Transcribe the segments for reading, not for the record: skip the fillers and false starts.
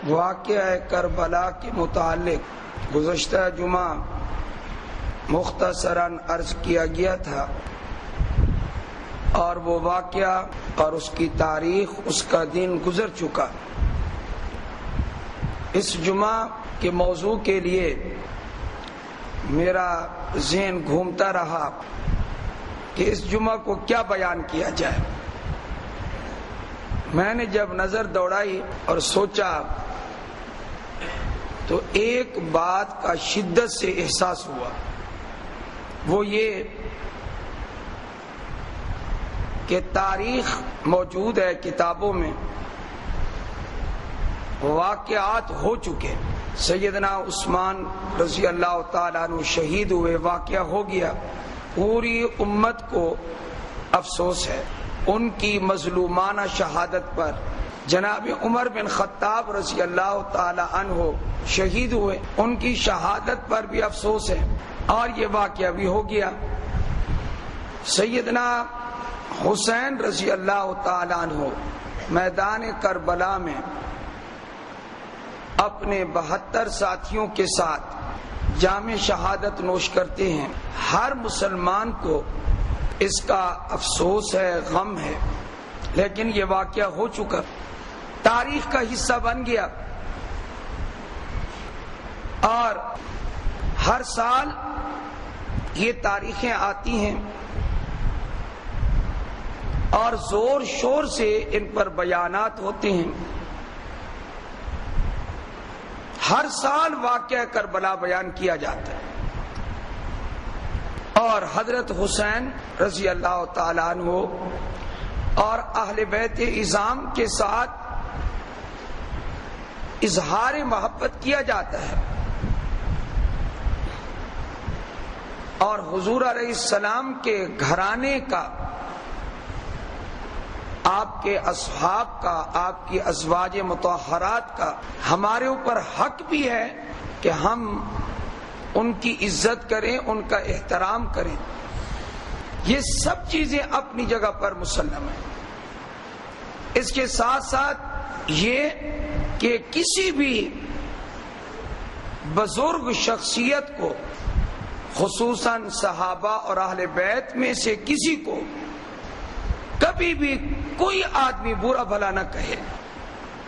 واقعہ کربلا کے متعلق گزشتہ جمعہ مختصراً عرض کیا گیا تھا، اور وہ واقعہ اور اس کی تاریخ، اس کا دن گزر چکا۔ اس جمعہ کے موضوع کے لیے میرا ذہن گھومتا رہا کہ اس جمعہ کو کیا بیان کیا جائے۔ میں نے جب نظر دوڑائی اور سوچا تو ایک بات کا شدت سے احساس ہوا، وہ یہ کہ تاریخ موجود ہے کتابوں میں، واقعات ہو چکے۔ سیدنا عثمان رضی اللہ تعالیٰ عنہ شہید ہوئے، واقعہ ہو گیا، پوری امت کو افسوس ہے ان کی مظلومانہ شہادت پر۔ جناب عمر بن خطاب رضی اللہ تعالی عنہ شہید ہوئے، ان کی شہادت پر بھی افسوس ہے، اور یہ واقعہ بھی ہو گیا۔ سیدنا حسین رضی اللہ تعالی عنہ میدان کربلا میں اپنے 72 ساتھیوں کے ساتھ جام شہادت نوش کرتے ہیں۔ ہر مسلمان کو اس کا افسوس ہے، غم ہے، لیکن یہ واقعہ ہو چکا، تاریخ کا حصہ بن گیا، اور ہر سال یہ تاریخیں آتی ہیں اور زور شور سے ان پر بیانات ہوتے ہیں۔ ہر سال واقعہ کربلا بیان کیا جاتا ہے، اور حضرت حسین رضی اللہ تعالیٰ عنہ اور اہل بیت اعظام کے ساتھ اظہار محبت کیا جاتا ہے، اور حضور علیہ السلام کے گھرانے کا، آپ کے اصحاب کا، آپ کی ازواج مطہرات کا ہمارے اوپر حق بھی ہے کہ ہم ان کی عزت کریں، ان کا احترام کریں۔ یہ سب چیزیں اپنی جگہ پر مسلم ہیں۔ اس کے ساتھ ساتھ یہ کہ کسی بھی بزرگ شخصیت کو، خصوصاً صحابہ اور اہل بیت میں سے کسی کو کبھی بھی کوئی آدمی برا بھلا نہ کہے۔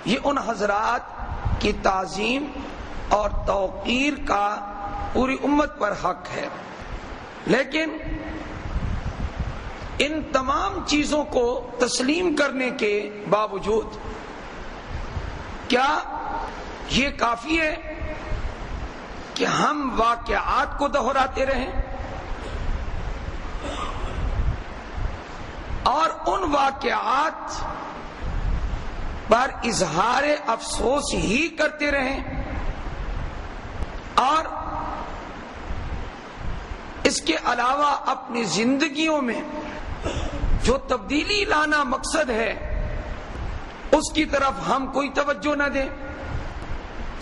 یہ ان حضرات کی تعظیم اور توقیر کا پوری امت پر حق ہے، لیکن ان تمام چیزوں کو تسلیم کرنے کے باوجود کیا یہ کافی ہے کہ ہم واقعات کو دہراتے رہیں اور ان واقعات پر اظہار افسوس ہی کرتے رہیں، اور اس کے علاوہ اپنی زندگیوں میں جو تبدیلی لانا مقصد ہے اس کی طرف ہم کوئی توجہ نہ دیں؟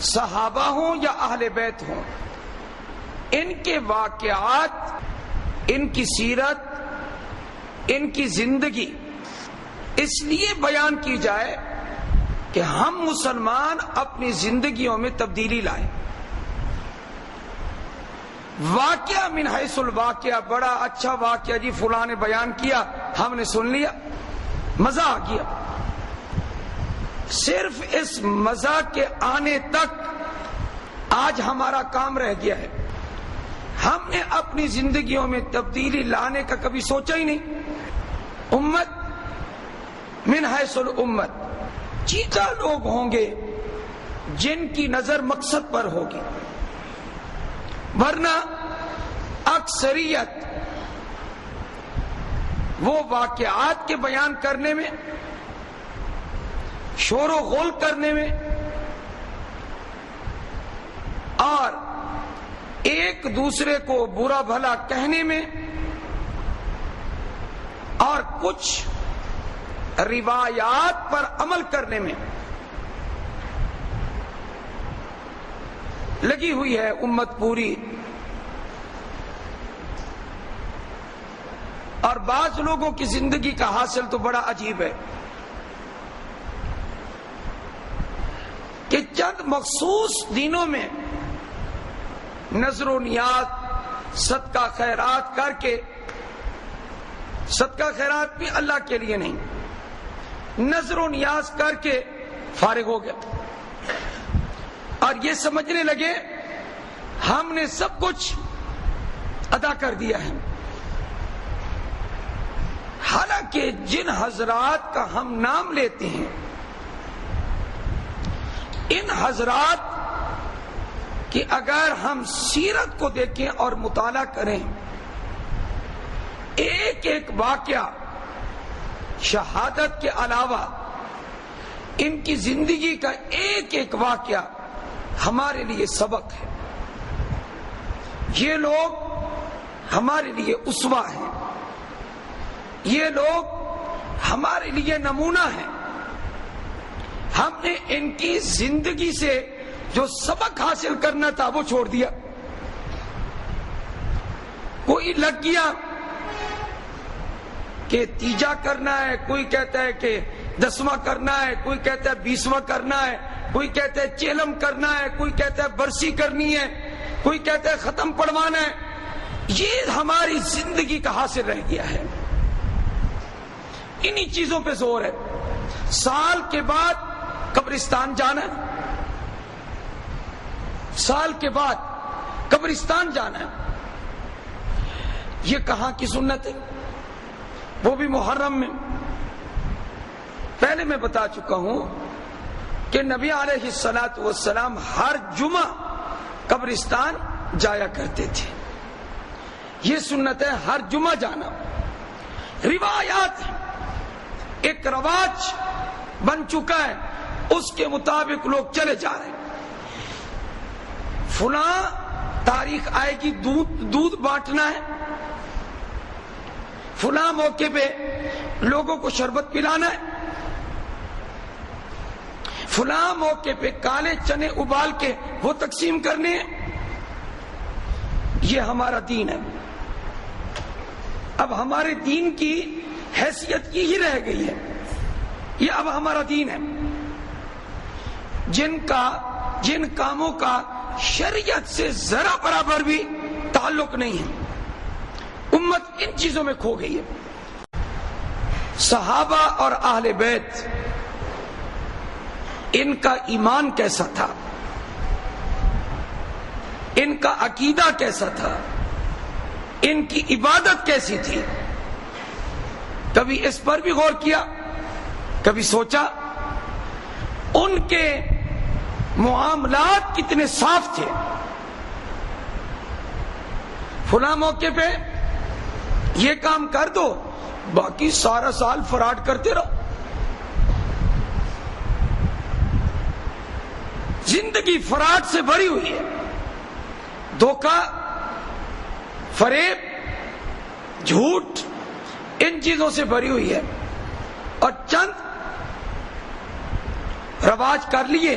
صحابہ ہوں یا اہل بیت ہوں، ان کے واقعات، ان کی سیرت، ان کی زندگی اس لیے بیان کی جائے کہ ہم مسلمان اپنی زندگیوں میں تبدیلی لائیں۔ واقعہ من حیث الواقعہ، بڑا اچھا واقعہ جی فلاں نے بیان کیا، ہم نے سن لیا، مزہ آ گیا، صرف اس مزہ کے آنے تک آج ہمارا کام رہ گیا ہے۔ ہم نے اپنی زندگیوں میں تبدیلی لانے کا کبھی سوچا ہی نہیں۔ امت من حیث الامت، چیزا لوگ ہوں گے جن کی نظر مقصد پر ہوگی، ورنہ اکثریت وہ واقعات کے بیان کرنے میں، شور و غول کرنے میں، اور ایک دوسرے کو برا بھلا کہنے میں، اور کچھ روایات پر عمل کرنے میں لگی ہوئی ہے امت پوری۔ اور بعض لوگوں کی زندگی کا حاصل تو بڑا عجیب ہے کہ چند مخصوص دنوں میں نذر و نیاز، صدقہ خیرات کر کے، صدقہ خیرات بھی اللہ کے لیے نہیں، نذر و نیاز کر کے فارغ ہو گیا اور یہ سمجھنے لگے ہم نے سب کچھ ادا کر دیا ہے۔ حالانکہ جن حضرات کا ہم نام لیتے ہیں، ان حضرات کہ اگر ہم سیرت کو دیکھیں اور مطالعہ کریں، ایک ایک واقعہ شہادت کے علاوہ ان کی زندگی کا ایک ایک واقعہ ہمارے لیے سبق ہے۔ یہ لوگ ہمارے لیے اسوہ ہیں، یہ لوگ ہمارے لیے نمونہ ہیں۔ ہم نے ان کی زندگی سے جو سبق حاصل کرنا تھا وہ چھوڑ دیا۔ کوئی لگ گیا کہ تیجا کرنا ہے، کوئی کہتا ہے کہ 10واں کرنا ہے، کوئی کہتا ہے 20واں کرنا ہے، کوئی کہتا ہے چیلم کرنا ہے، کوئی کہتا ہے برسی کرنی ہے، کوئی کہتا ہے ختم پڑھوانا ہے۔ یہ ہماری زندگی کا حاصل رہ گیا ہے، انہی چیزوں پہ زور ہے۔ سال کے بعد قبرستان جانا ہے، سال کے بعد قبرستان جانا ہے، یہ کہاں کی سنت ہے؟ وہ بھی محرم میں۔ پہلے میں بتا چکا ہوں کہ نبی علیہ الصلاۃ والسلام ہر جمعہ قبرستان جایا کرتے تھے، یہ سنت ہے ہر جمعہ جانا۔ روایات ایک رواج بن چکا ہے، اس کے مطابق لوگ چلے جا رہے ہیں۔ فلاں تاریخ آئے گی دودھ بانٹنا ہے، فلاں موقع پہ لوگوں کو شربت پلانا ہے، فلاں موقع پہ کالے چنے ابال کے وہ تقسیم کرنے ہیں۔ یہ ہمارا دین ہے۔ اب ہمارے دین کی حیثیت کی ہی رہ گئی ہے، یہ اب ہمارا دین ہے۔ جن کاموں کا شریعت سے ذرا برابر بھی تعلق نہیں ہے، امت ان چیزوں میں کھو گئی ہے۔ صحابہ اور اہل بیت، ان کا ایمان کیسا تھا، ان کا عقیدہ کیسا تھا، ان کی عبادت کیسی تھی، کبھی اس پر بھی غور کیا، کبھی سوچا؟ ان کے معاملات کتنے صاف تھے۔ فلاں موقع پہ یہ کام کر دو، باقی سارا سال فراڈ کرتے رہو۔ زندگی فراڈ سے بھری ہوئی ہے، دھوکہ، فریب، جھوٹ، ان چیزوں سے بھری ہوئی ہے، اور چند رواج کر لیے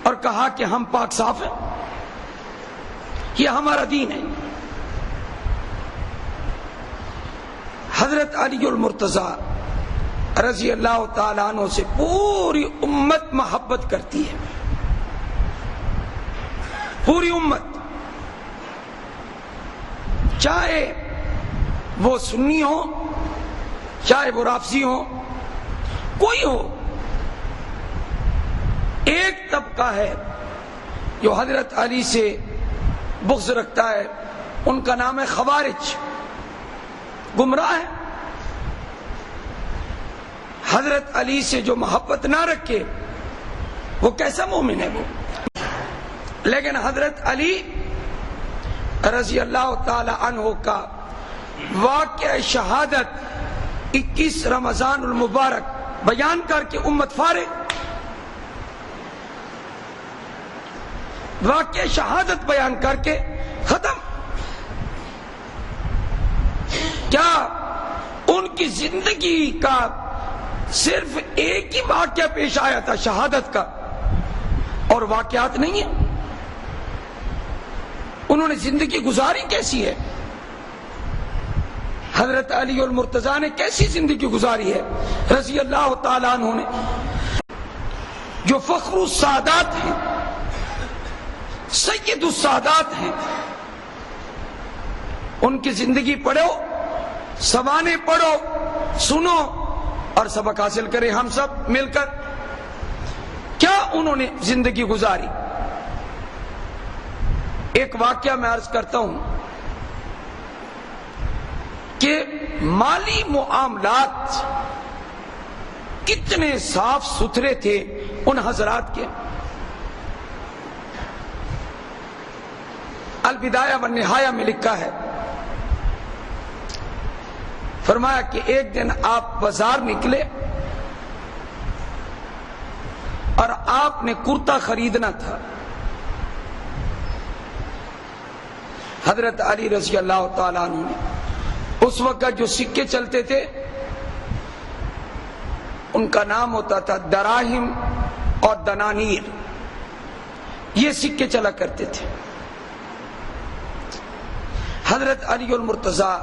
اور کہا کہ ہم پاک صاف ہیں، یہ ہمارا دین ہے۔ حضرت علی المرتضی رضی اللہ تعالیٰ عنہ سے پوری امت محبت کرتی ہے، پوری امت، چاہے وہ سنی ہو، چاہے وہ رافضی ہو، کوئی ہو۔ ایک طبقہ ہے جو حضرت علی سے بغض رکھتا ہے، ان کا نام ہے خوارج، گمراہ ہے۔ حضرت علی سے جو محبت نہ رکھے وہ کیسا مومن ہے وہ؟ لیکن حضرت علی رضی اللہ تعالی عنہ کا واقعہ شہادت 21 رمضان المبارک بیان کر کے امت فارغ، واقعہ شہادت بیان کر کے ختم۔ کیا ان کی زندگی کا صرف ایک ہی واقعہ پیش آیا تھا شہادت کا، اور واقعات نہیں ہیں؟ انہوں نے زندگی گزاری کیسی ہے؟ حضرت علی المرتضی نے کیسی زندگی گزاری ہے رضی اللہ تعالیٰ عنہ نے؟ جو فخر السادات ہیں، سید السادات ہیں، ان کی زندگی پڑھو، سوانح پڑھو، سنو اور سبق حاصل کریں ہم سب مل کر۔ کیا انہوں نے زندگی گزاری؟ ایک واقعہ میں عرض کرتا ہوں کہ مالی معاملات کتنے صاف ستھرے تھے ان حضرات کے۔ البدایہ والنہایہ میں لکھا ہے، فرمایا کہ ایک دن آپ بازار نکلے اور آپ نے کرتا خریدنا تھا۔ حضرت علی رضی اللہ تعالیٰ عنہ نے اس وقت جو سکے چلتے تھے ان کا نام ہوتا تھا دراہم اور دنانیر، یہ سکے چلا کرتے تھے۔ حضرت علی المرتضیٰ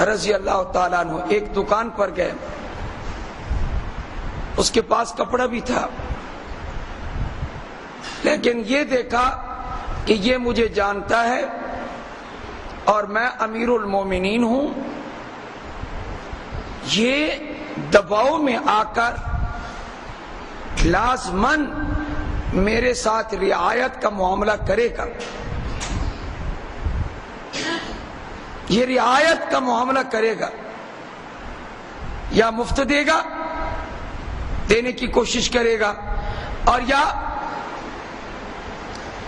رضی اللہ تعالیٰ عنہ ایک دکان پر گئے، اس کے پاس کپڑا بھی تھا، لیکن یہ دیکھا کہ یہ مجھے جانتا ہے اور میں امیر المومنین ہوں، یہ دباؤ میں آ کر لازماً میرے ساتھ رعایت کا معاملہ کرے گا، یہ رعایت کا معاملہ کرے گا، یا مفت دے گا، دینے کی کوشش کرے گا، اور یا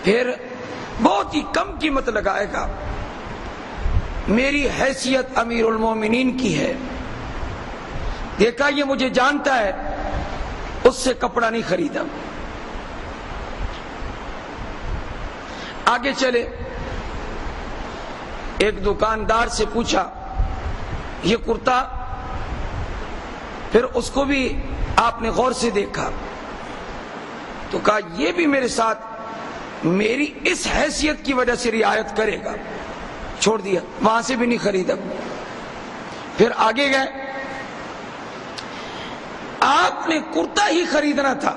پھر بہت ہی کم قیمت لگائے گا۔ میری حیثیت امیر المومنین کی ہے، دیکھا یہ مجھے جانتا ہے، اس سے کپڑا نہیں خریدا۔ آگے چلے، ایک دکاندار سے پوچھا یہ کرتا، پھر اس کو بھی آپ نے غور سے دیکھا تو کہا یہ بھی میرے ساتھ میری اس حیثیت کی وجہ سے رعایت کرے گا، چھوڑ دیا، وہاں سے بھی نہیں خریدا۔ پھر آگے گئے، آپ نے کرتا ہی خریدنا تھا،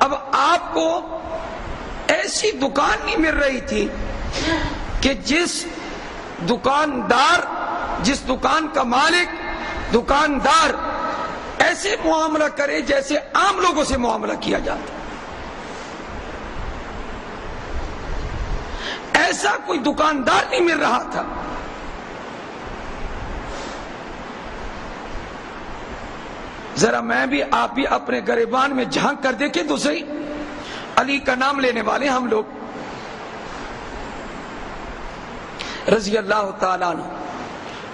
اب آپ کو ایسی دکان نہیں مل رہی تھی کہ جس دکان کا مالک دکاندار ایسے معاملہ کرے جیسے عام لوگوں سے معاملہ کیا جاتا، ایسا کوئی دکاندار نہیں مل رہا تھا۔ ذرا میں بھی آپ بھی اپنے گریبان میں جھانک کر دیکھیں تو صحیح، علی کا نام لینے والے ہم لوگ رضی اللہ تعالیٰ عنہ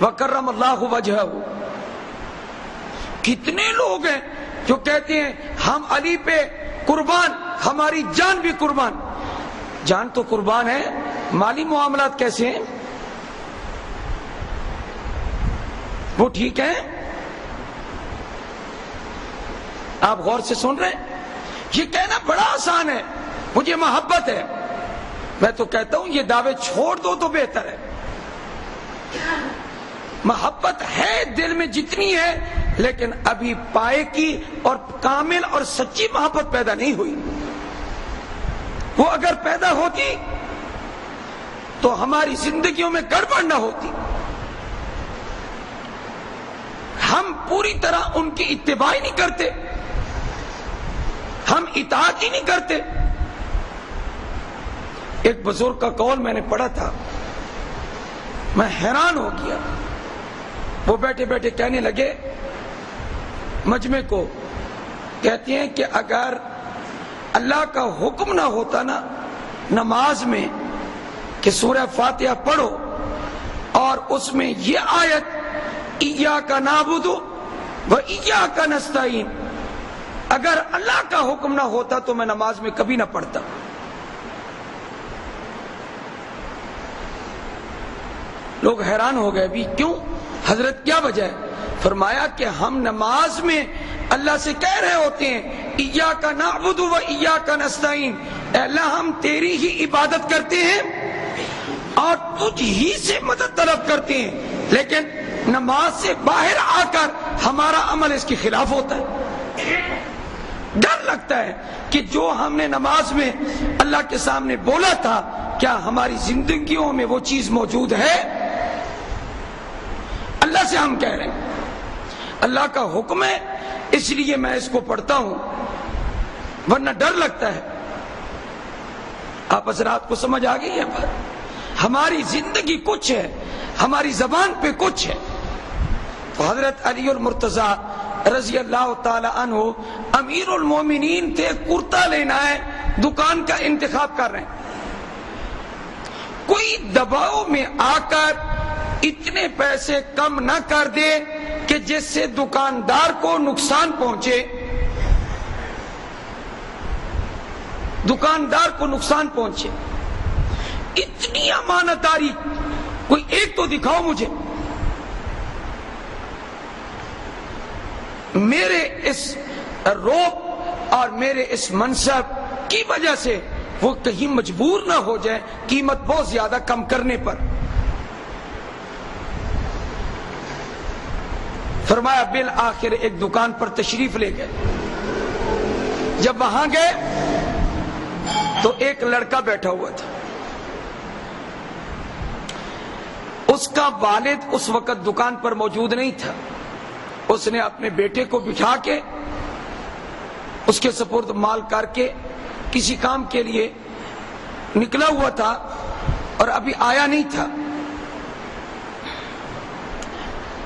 وکرم اللہ وجہہ، کتنے لوگ ہیں جو کہتے ہیں ہم علی پہ قربان، ہماری جان بھی قربان۔ جان تو قربان ہے، مالی معاملات کیسے ہیں؟ وہ ٹھیک ہیں؟ آپ غور سے سن رہے ہیں؟ یہ کہنا بڑا آسان ہے، مجھے محبت ہے، میں تو کہتا ہوں یہ دعوے چھوڑ دو تو بہتر ہے۔ محبت ہے دل میں جتنی ہے، لیکن ابھی پائے کی اور کامل اور سچی محبت پیدا نہیں ہوئی۔ وہ اگر پیدا ہوتی تو ہماری زندگیوں میں گڑبڑ نہ ہوتی، ہم پوری طرح ان کی اتباع نہیں کرتے، ہم اطاعت ہی نہیں کرتے۔ ایک بزرگ کا قول میں نے پڑھا تھا، میں حیران ہو گیا، وہ بیٹھے بیٹھے کہنے لگے مجمع کو، کہتے ہیں کہ اگر اللہ کا حکم نہ ہوتا نا نماز میں کہ سورہ فاتحہ پڑھو اور اس میں یہ آیت ایاک نعبد و ایاک نستعین، اگر اللہ کا حکم نہ ہوتا تو میں نماز میں کبھی نہ پڑھتا۔ لوگ حیران ہو گئے، بھی کیوں حضرت کیا وجہ ہے؟ فرمایا کہ ہم نماز میں اللہ سے کہہ رہے ہوتے ہیں ایاک نعبد و ایاک نستعین، اے اللہ ہم تیری ہی عبادت کرتے ہیں اور تجھ ہی سے مدد طلب کرتے ہیں، لیکن نماز سے باہر آ کر ہمارا عمل اس کے خلاف ہوتا ہے۔ ڈر لگتا ہے کہ جو ہم نے نماز میں اللہ کے سامنے بولا تھا کیا ہماری زندگیوں میں وہ چیز موجود ہے؟ اللہ سے ہم کہہ رہے ہیں، اللہ کا حکم ہے اس لیے میں اس کو پڑھتا ہوں، ورنہ ڈر لگتا ہے۔ آپ حضرات کو سمجھ آ گئی ہے بات؟ ہماری زندگی کچھ ہے، ہماری زبان پہ کچھ ہے۔ تو حضرت علی المرتضیٰ رضی اللہ تعالی عنہ امیر المومنین تھے، کرتا لینا ہے، دکان کا انتخاب کر رہے ہیں۔ کوئی دباؤ میں آ کر اتنے پیسے کم نہ کر دے کہ جس سے دکاندار کو نقصان پہنچے، دکاندار کو نقصان پہنچے۔ اتنی امانت داری کوئی ایک تو دکھاؤ مجھے۔ میرے اس روب اور میرے اس منصب کی وجہ سے وہ کہیں مجبور نہ ہو جائے قیمت بہت زیادہ کم کرنے پر۔ فرمایا بالآخر ایک دکان پر تشریف لے گئے۔ جب وہاں گئے تو ایک لڑکا بیٹھا ہوا تھا، اس کا والد اس وقت دکان پر موجود نہیں تھا۔ اس نے اپنے بیٹے کو بٹھا کے اس کے سپرد مال کر کے کسی کام کے لیے نکلا ہوا تھا اور ابھی آیا نہیں تھا۔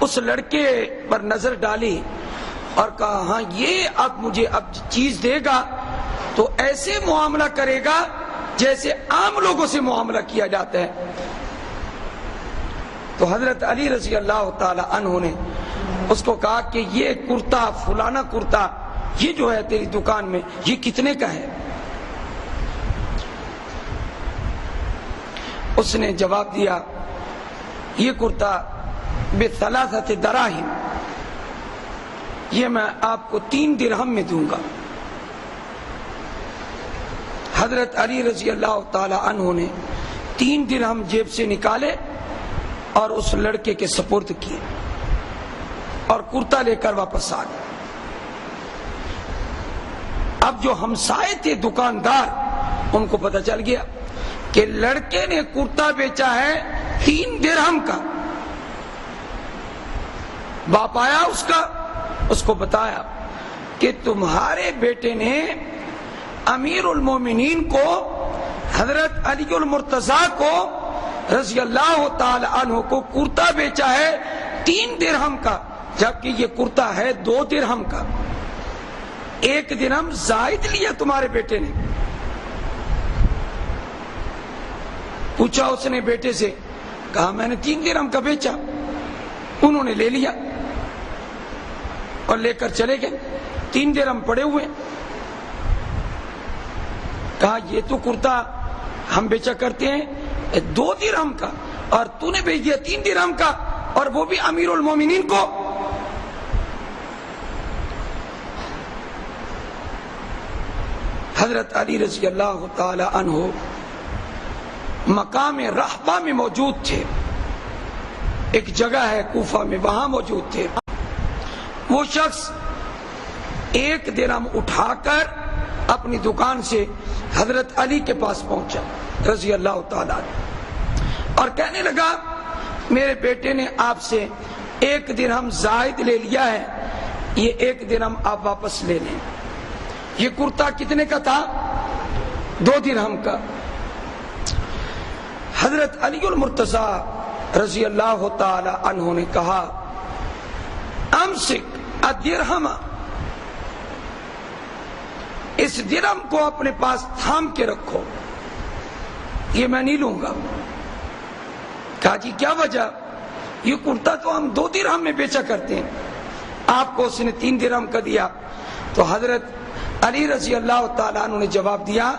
اس لڑکے پر نظر ڈالی اور کہا ہاں یہ اب مجھے اب چیز دے گا تو ایسے معاملہ کرے گا جیسے عام لوگوں سے معاملہ کیا جاتا ہے۔ تو حضرت علی رضی اللہ تعالی عنہ نے اس کو کہا کہ یہ کرتا فلانا کرتا یہ جو ہے تیری دکان میں یہ کتنے کا ہے؟ اس نے جواب دیا یہ کرتا بثلاثۃ دراہم، یہ میں آپ کو 3 درہم میں دوں گا۔ حضرت علی رضی اللہ تعالی عنہ نے 3 درہم جیب سے نکالے اور اس لڑکے کے سپرد کیے اور کرتا لے کر واپس آ گئے۔ اب جو ہمسائے تھے دکاندار ان کو پتہ چل گیا کہ لڑکے نے کرتا بیچا ہے 3 درہم کا۔ باپ آیا اس کا، اس کو بتایا کہ تمہارے بیٹے نے امیر المومنین کو حضرت علی المرتضیٰ کو رضی اللہ تعالی عنہ کو کرتا بیچا ہے 3 درہم کا، جبکہ یہ کرتا ہے 2 درہم کا۔ 1 درہم زائد لیا تمہارے بیٹے نے۔ پوچھا اس نے بیٹے سے، کہا میں نے 3 درہم کا بیچا۔ انہوں نے لے لیا اور لے کر چلے گئے، 3 درہم پڑے ہوئے۔ کہا یہ تو کرتا ہم بیچا کرتے ہیں 2 درہم کا اور تو نے بیچ دیا 3 درہم کا، اور وہ بھی امیر المومنین کو۔ حضرت علی رضی اللہ تعالی عنہ مقام رحبہ میں موجود تھے، ایک جگہ ہے کوفہ میں، وہاں موجود تھے۔ وہ شخص 1 درہم اٹھا کر اپنی دکان سے حضرت علی کے پاس پہنچا رضی اللہ تعالی عنہ اور کہنے لگا میرے بیٹے نے آپ سے 1 درہم زائد لے لیا ہے، یہ 1 درہم آپ واپس لے لیں۔ یہ کرتا کتنے کا تھا؟ 2 درہم کا۔ حضرت علی المرتضیٰ رضی اللہ تعالی عنہ نے کہا امسک الدرہم، اس درہم کو اپنے پاس تھام کے رکھو، یہ میں نہیں لوں گا۔ کہا جی کیا وجہ؟ یہ کرتا تو ہم 2 درہم میں بیچا کرتے ہیں، آپ کو اس نے 3 درہم کا دیا۔ تو حضرت علی رضی اللہ تعالیٰ عنہ نے جواب دیا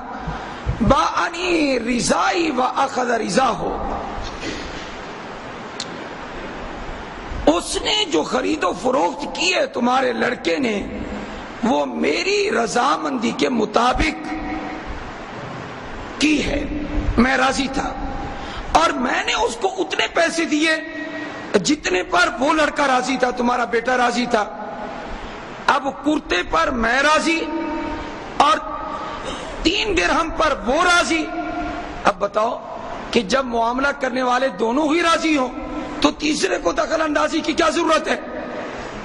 باعنی رضائی و اخذ رضا ہو، اس نے جو خرید و فروخت کی ہے تمہارے لڑکے نے وہ میری رضامندی کے مطابق کی ہے، میں راضی تھا اور میں نے اس کو اتنے پیسے دیے جتنے پر وہ لڑکا راضی تھا، تمہارا بیٹا راضی تھا۔ اب کرتے پر میں راضی اور 3 درہم پر وہ راضی. اب بتاؤ کہ جب معاملہ کرنے والے دونوں ہی راضی ہوں تو تیسرے کو دخل اندازی کی کیا ضرورت ہے؟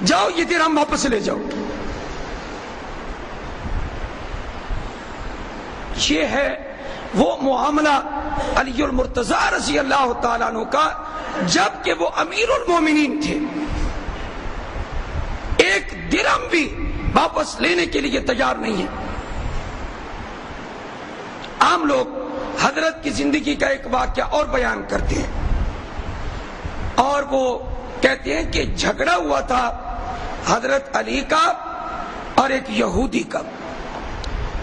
جاؤ یہ درہم واپس لے جاؤ. یہ ہے وہ معاملہ علی المرتضیٰ رضی اللہ تعالیٰ عنہ کا جب کہ وہ امیر المومنین تھے. ایک درہم بھی واپس لینے کے لیے تیار نہیں ہے. عام لوگ حضرت کی زندگی کا ایک واقعہ اور بیان کرتے ہیں اور وہ کہتے ہیں کہ جھگڑا ہوا تھا حضرت علی کا اور ایک یہودی کا.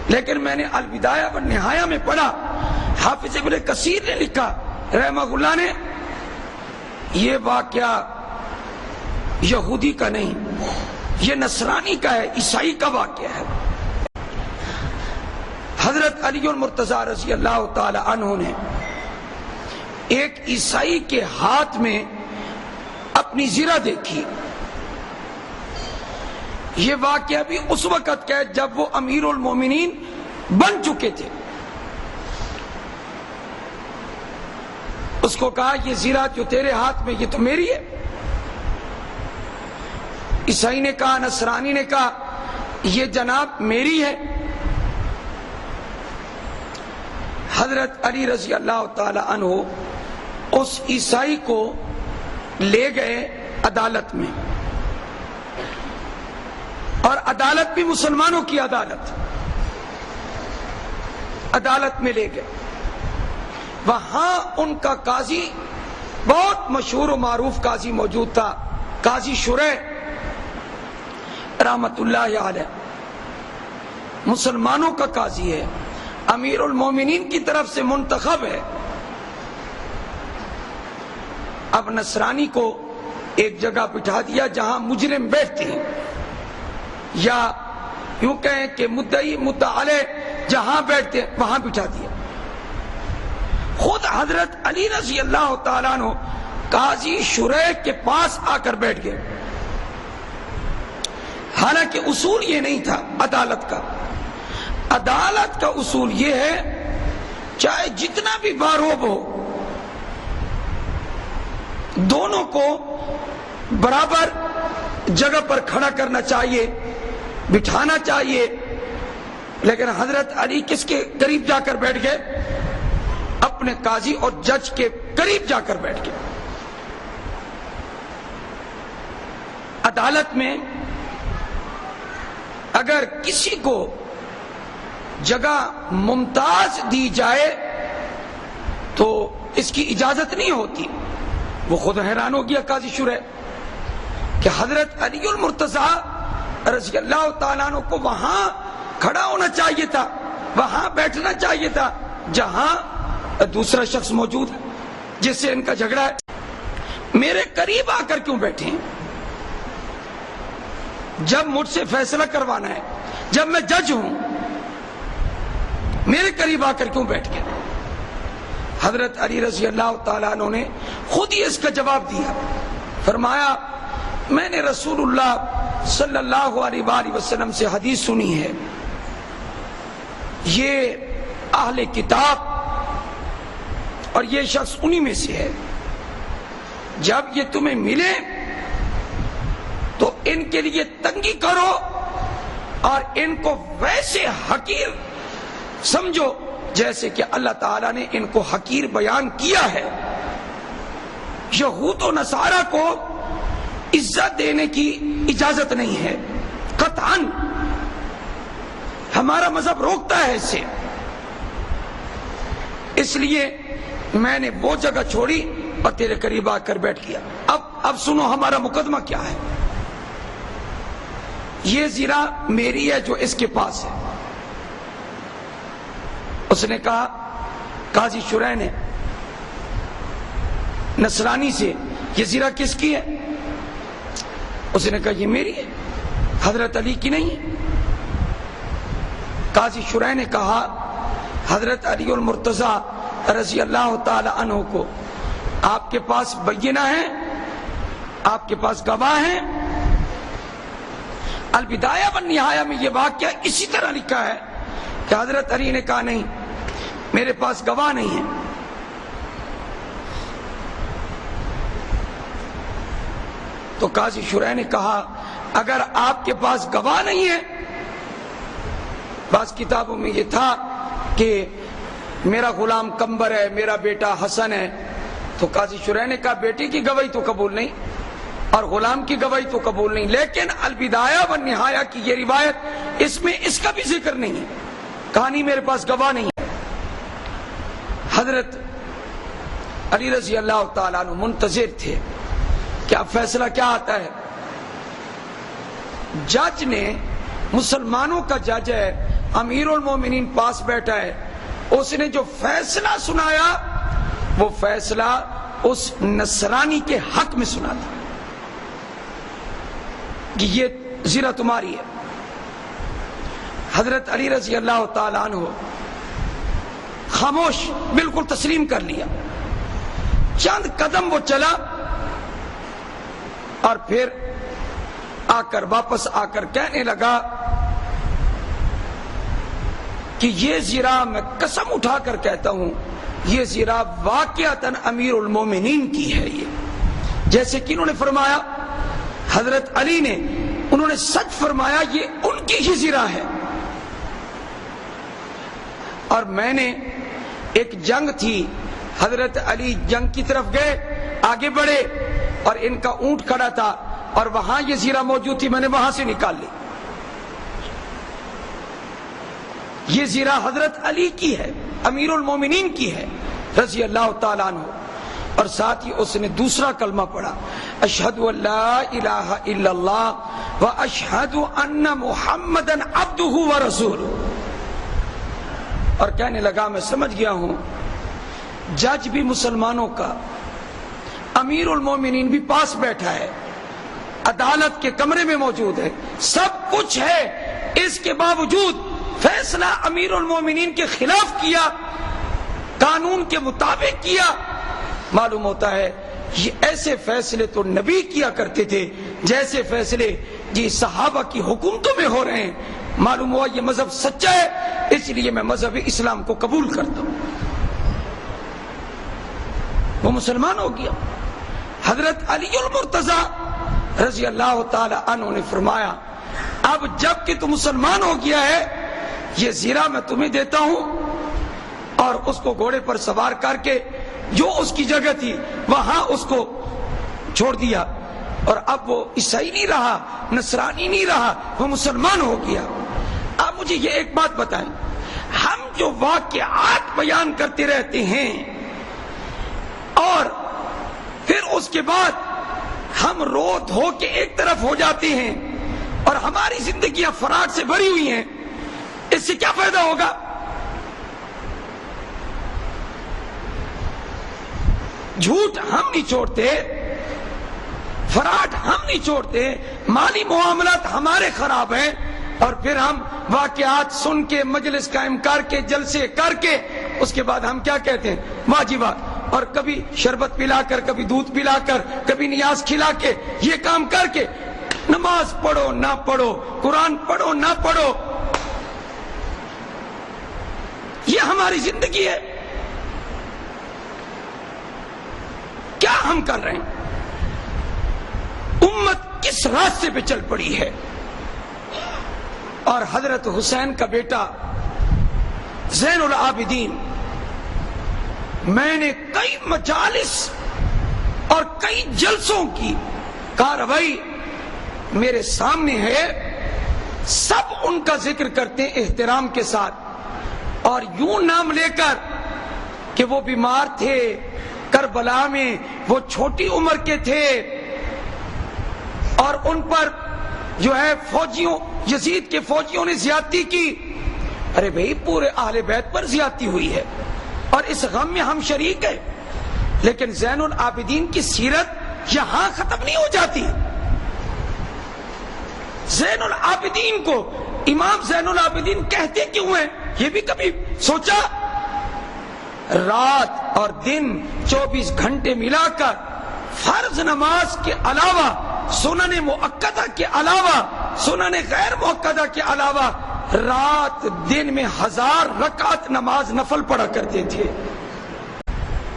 لیکن میں نے البدایہ والنہایہ میں پڑھا، حافظ ابن کثیر نے لکھا رحمہ اللہ نے، یہ واقعہ یہودی کا نہیں، یہ نصرانی کا ہے، عیسائی کا واقعہ ہے. حضرت علی المرتضیٰ رضی اللہ تعالی عنہ نے ایک عیسائی کے ہاتھ میں اپنی زرہ دیکھی. یہ واقعہ بھی اس وقت کا ہے جب وہ امیر المومنین بن چکے تھے. اس کو کہا یہ زرہ جو تیرے ہاتھ میں یہ تو میری ہے. عیسائی نے کہا، نصرانی نے کہا یہ جناب میری ہے. حضرت علی رضی اللہ تعالی عنہ اس عیسائی کو لے گئے عدالت میں، اور عدالت بھی مسلمانوں کی عدالت میں لے گئے. وہاں ان کا قاضی بہت مشہور و معروف قاضی موجود تھا، قاضی شریح رحمت اللہ علیہ. مسلمانوں کا قاضی ہے، امیر المومنین کی طرف سے منتخب ہے. اب نصرانی کو ایک جگہ بٹھا دیا جہاں مجرم بیٹھتے ہیں، یا یوں کہیں کہ مدعی مدعا علیہ جہاں بیٹھتے ہیں وہاں بٹھا دیا. خود حضرت علی رضی اللہ تعالیٰ عنہ قاضی شریح کے پاس آ کر بیٹھ گئے. حالانکہ اصول یہ نہیں تھا عدالت کا. عدالت کا اصول یہ ہے چاہے جتنا بھی باروب ہو دونوں کو برابر جگہ پر کھڑا کرنا چاہیے، بٹھانا چاہیے. لیکن حضرت علی کس کے قریب جا کر بیٹھ گئے؟ اپنے قاضی اور جج کے قریب جا کر بیٹھ گئے. عدالت میں اگر کسی کو جگہ ممتاز دی جائے تو اس کی اجازت نہیں ہوتی. وہ خود حیران ہو گیا قاضی شریح کہ حضرت علی المرتضیٰ رضی اللہ تعالیٰ عنہ کو وہاں کھڑا ہونا چاہیے تھا، وہاں بیٹھنا چاہیے تھا جہاں دوسرا شخص موجود ہے جس سے ان کا جھگڑا ہے. میرے قریب آ کر کیوں بیٹھے ہیں؟ جب مجھ سے فیصلہ کروانا ہے، جب میں جج ہوں، میرے قریب آ کر کیوں بیٹھ گئے؟ حضرت علی رضی اللہ تعالیٰ عنہ نے خود ہی اس کا جواب دیا. فرمایا میں نے رسول اللہ صلی اللہ علیہ وآلہ وسلم سے حدیث سنی ہے، یہ اہل کتاب اور یہ شخص انہی میں سے ہے. جب یہ تمہیں ملے تو ان کے لیے تنگی کرو اور ان کو ویسے حقیر سمجھو جیسے کہ اللہ تعالیٰ نے ان کو حقیر بیان کیا ہے. یہود و نصارہ کو عزت دینے کی اجازت نہیں ہے قطعاً. ہمارا مذہب روکتا ہے اس سے. اس لیے میں نے وہ جگہ چھوڑی اور تیرے قریب آ کر بیٹھ گیا. اب سنو ہمارا مقدمہ کیا ہے. یہ زرہ میری ہے جو اس کے پاس ہے. اس نے کہا قاضی شریح نے نصرانی سے، یہ زرہ کس کی ہے؟ اس نے کہا یہ میری ہے، حضرت علی کی نہیں ہے. قاضی شریح نے کہا حضرت علی المرتضیٰ رضی اللہ تعالی عنہ کو آپ کے پاس بینہ ہے، آپ کے پاس گواہ ہیں؟ البدایہ والنہایہ میں یہ واقعہ اسی طرح لکھا ہے کہ حضرت علی نے کہا نہیں، میرے پاس گواہ نہیں ہے. تو قاضی شرح نے کہا اگر آپ کے پاس گواہ نہیں ہے، بعض کتابوں میں یہ تھا کہ میرا غلام کمبر ہے، میرا بیٹا حسن ہے، تو قاضی شرح نے کہا بیٹے کی گواہی تو قبول نہیں اور غلام کی گواہی تو قبول نہیں، لیکن البدایہ والنہایہ کی یہ روایت اس میں اس کا بھی ذکر نہیں ہے. کہا نہیں میرے پاس گواہ نہیں ہے. حضرت علی رضی اللہ تعالیٰ عنہ منتظر تھے کہ اب فیصلہ کیا آتا ہے. جج نے، مسلمانوں کا جج ہے، امیر المومنین پاس بیٹھا ہے، اس نے جو فیصلہ سنایا وہ فیصلہ اس نصرانی کے حق میں سنا تھا کہ یہ زرہ تمہاری ہے. حضرت علی رضی اللہ تعالیٰ عنہ خاموش بالکل تسلیم کر لیا. چند قدم وہ چلا اور پھر واپس آ کر کہنے لگا کہ یہ زرہ میں قسم اٹھا کر کہتا ہوں یہ زرہ واقعتاً امیر المومنین کی ہے. یہ جیسے کہ انہوں نے فرمایا، حضرت علی نے، انہوں نے سچ فرمایا یہ ان کی ہی زرہ ہے. اور میں نے ایک جنگ تھی، حضرت علی جنگ کی طرف گئے، آگے بڑھے اور ان کا اونٹ کھڑا تھا اور وہاں یہ زرہ موجود تھی، میں نے وہاں سے نکال لی. یہ زرہ حضرت علی کی ہے، امیر المومنین کی ہے رضی اللہ تعالیٰ عنہ. اور ساتھ ہی اس نے دوسرا کلمہ پڑھا، اشہد ان لا الہ الا اللہ و اشہد ان محمدا عبدہ و رسولہ. اور کہنے لگا میں سمجھ گیا ہوں جج بھی مسلمانوں کا، امیر المومنین بھی پاس بیٹھا ہے، عدالت کے کمرے میں موجود ہے، سب کچھ ہے، اس کے باوجود فیصلہ امیر المومنین کے خلاف کیا، قانون کے مطابق کیا. معلوم ہوتا ہے یہ ایسے فیصلے تو نبی کیا کرتے تھے جیسے فیصلے جی صحابہ کی حکومتوں میں ہو رہے ہیں. معلوم ہوا یہ مذہب سچا ہے، اس لیے میں مذہب اسلام کو قبول کرتا ہوں. وہ مسلمان ہو گیا. حضرت علی المرتضیٰ رضی اللہ تعالی عنہ نے فرمایا اب جب کہ تو مسلمان ہو گیا ہے یہ زرہ میں تمہیں دیتا ہوں. اور اس کو گھوڑے پر سوار کر کے جو اس کی جگہ تھی وہاں اس کو چھوڑ دیا. اور اب وہ عیسائی نہیں رہا، نصرانی نہیں رہا، وہ مسلمان ہو گیا. اب مجھے یہ ایک بات بتائیں، ہم جو واقعات بیان کرتے رہتے ہیں اور پھر اس کے بعد ہم رو دھو کے ایک طرف ہو جاتے ہیں اور ہماری زندگیاں فراڈ سے بھری ہوئی ہیں، اس سے کیا فائدہ ہوگا؟ جھوٹ ہم نہیں چھوڑتے، فراڈ ہم نہیں چھوڑتے، مالی معاملات ہمارے خراب ہیں، اور پھر ہم واقعات سن کے مجلس قائم کر کے جلسے کر کے اس کے بعد ہم کیا کہتے ہیں واجبات، اور کبھی شربت پلا کر، کبھی دودھ پلا کر، کبھی نیاز کھلا کے، یہ کام کر کے نماز پڑھو نہ پڑھو، قرآن پڑھو نہ پڑھو، یہ ہماری زندگی ہے. کیا ہم کر رہے ہیں؟ امت کس راستے پہ چل پڑی ہے؟ اور حضرت حسین کا بیٹا زین العابدین، میں نے کئی مجالس اور کئی جلسوں کی کارروائی میرے سامنے ہے، سب ان کا ذکر کرتے ہیں احترام کے ساتھ اور یوں نام لے کر کہ وہ بیمار تھے کربلا میں، وہ چھوٹی عمر کے تھے اور ان پر جو ہے فوجیوں، یزید کے فوجیوں نے زیادتی کی. ارے بھئی پورے اہل بیت پر زیادتی ہوئی ہے اور اس غم میں ہم شریک ہیں، لیکن زین العابدین کی سیرت یہاں ختم نہیں ہو جاتی. زین العابدین کو امام زین العابدین کہتے کیوں ہیں یہ بھی کبھی سوچا؟ رات اور دن 24 گھنٹے ملا کر فرض نماز کے علاوہ، سنن مؤکدہ کے علاوہ، سنن غیر مؤکدہ کے علاوہ رات دن میں 1000 رکعت نماز نفل پڑھا کرتے تھے.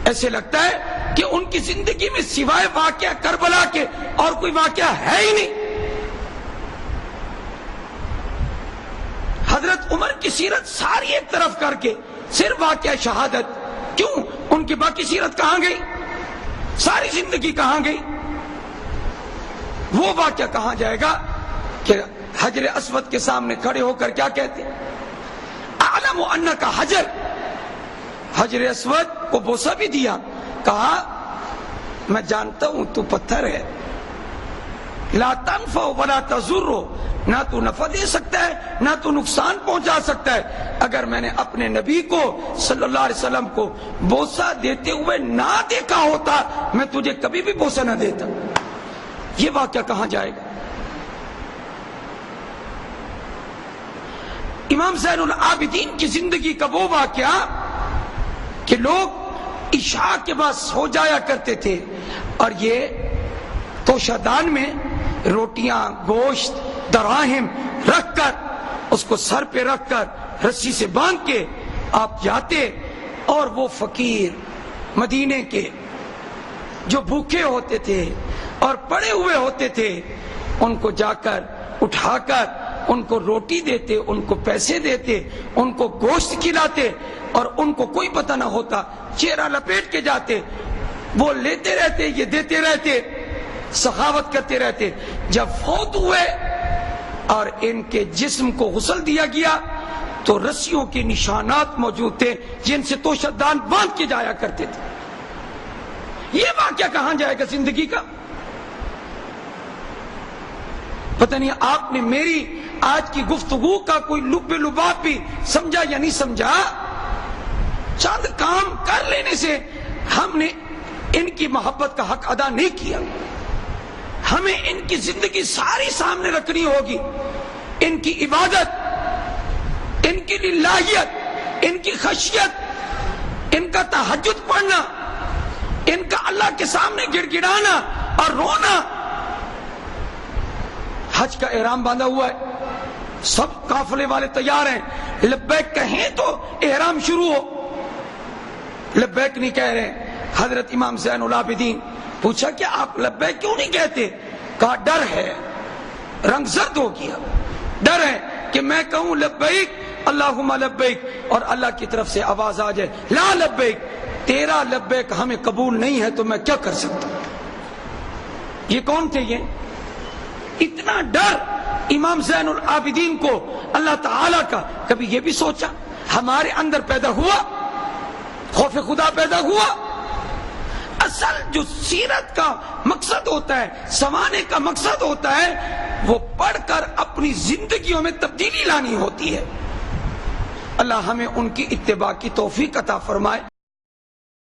ایسے لگتا ہے کہ ان کی زندگی میں سوائے واقعہ کربلا کے اور کوئی واقعہ ہے ہی نہیں. حضرت عمر کی سیرت ساری ایک طرف کر کے صرف واقعہ شہادت، کیوں؟ ان کی باقی سیرت کہاں گئی؟ ساری زندگی کہاں گئی؟ وہ واقعہ کہاں جائے گا کہ حجر اسود کے سامنے کھڑے ہو کر کیا کہتے ہیں؟ اعلم انک حجر. حجر اسود کو بوسہ بھی دیا، کہا میں جانتا ہوں تو پتھر ہے، لا تنفع ولا تضر، نہ تو نفع دے سکتا ہے نہ تو نقصان پہنچا سکتا ہے. اگر میں نے اپنے نبی کو صلی اللہ علیہ وسلم کو بوسہ دیتے ہوئے نہ دیکھا ہوتا میں تجھے کبھی بھی بوسہ نہ دیتا. یہ واقعہ کہاں جائے گا؟ امام زین العابدین کی زندگی کا وہ واقعہ کہ لوگ عشاء کے بعد سو جایا کرتے تھے اور یہ توشہ دان میں روٹیاں، گوشت، دراہم رکھ کر اس کو سر پہ رکھ کر رسی سے باندھ کے آپ جاتے، اور وہ فقیر مدینے کے جو بھوکے ہوتے تھے اور پڑے ہوئے ہوتے تھے ان کو جا کر اٹھا کر ان کو روٹی دیتے، ان کو پیسے دیتے، ان کو گوشت کھلاتے، اور ان کو کوئی پتہ نہ ہوتا، چہرہ لپیٹ کے جاتے، وہ لیتے رہتے، یہ دیتے رہتے، سخاوت کرتے رہتے. جب فوت ہوئے اور ان کے جسم کو غسل دیا گیا تو رسیوں کے نشانات موجود تھے جن سے توشہ دان باندھ کے جایا کرتے تھے. یہ واقعہ کہاں جائے گا زندگی کا؟ پتہ نہیں آپ نے میری آج کی گفتگو کا کوئی لب لباب بھی سمجھا یا نہیں سمجھا. چند کام کر لینے سے ہم نے ان کی محبت کا حق ادا نہیں کیا. ہمیں ان کی زندگی ساری سامنے رکھنی ہوگی. ان کی عبادت، ان کی للہیت، ان کی خشیت، ان کا تہجد پڑھنا، ان کا اللہ کے سامنے گڑ گڑانا اور رونا. حج کا احرام باندھا ہوا ہے، سب قافلے والے تیار ہیں، لبیک کہیں تو احرام شروع ہو. لبیک نہیں کہہ رہے. حضرت امام زین العابدین پوچھا کہ آپ لبیک کیوں نہیں کہتے؟ کہا ڈر ہے. رنگ زرد ہو گیا. ڈر ہے کہ میں کہوں لبیک اللہم لبیک اور اللہ کی طرف سے آواز آ جائے لا لبیک، تیرا لبیک ہمیں قبول نہیں ہے تو میں کیا کر سکتا ہوں. یہ کون تھے؟ یہ اتنا ڈر امام زین العابدین کو اللہ تعالی کا کبھی یہ بھی سوچا ہمارے اندر پیدا ہوا؟ خوف خدا پیدا ہوا؟ اصل جو سیرت کا مقصد ہوتا ہے، سمانے کا مقصد ہوتا ہے، وہ پڑھ کر اپنی زندگیوں میں تبدیلی لانی ہوتی ہے. اللہ ہمیں ان کی اتباع کی توفیق عطا فرمائے.